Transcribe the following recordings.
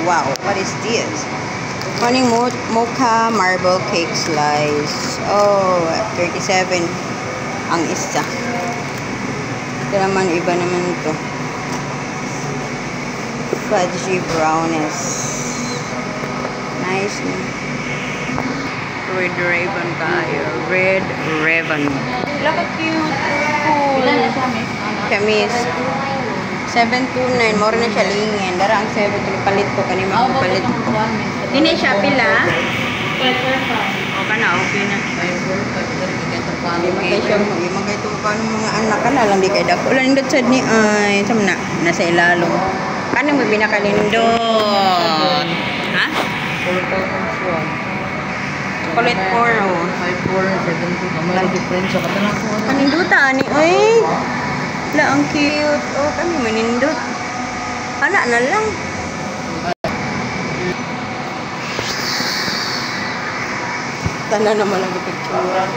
Wow, what is this? Morning mocha marble cake slice. Oh, 37 ang isa. Ito naman, iba naman ito. Fudgy brownies. Nice. Red ribbon tayo. Red ribbon. Look at cute. Cool. Kamis. 729. More na siya lingin. Dara ang 7. Palit ko. Kanima ko palit. Hindi siya pila. O ka na. Okay na. Hindi magkay siya. Hindi magkay ito pa ng mga anak ka na lang. Di kay dako. Wala nindot sad ni. Ay. Sam na. Nasa ilalong. Kano mo binakalindot? Ha? 4,001. Chocolate 4, oh. 5472. Kamalang difference. So, katalang ko. Paninduta, ani. Ay! Wala, ang cute. Oh, kami manindot. Ana na lang. Tanda naman lang yung picture.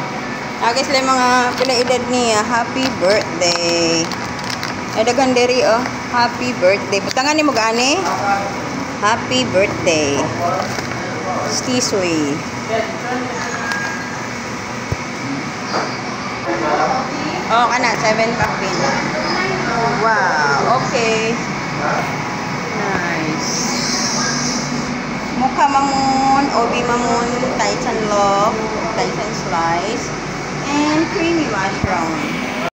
Guys, lang mga pila edad niya. Happy birthday. Nadagan diri, oh. Happy birthday. Butangan ni mo gani? Happy birthday. Stisoy. Oh, kana 7 kapin. Wow, okay. Nice. Mukha mamon, obi mamon, Tyson loaf, Tyson slice, and creamy mushroom.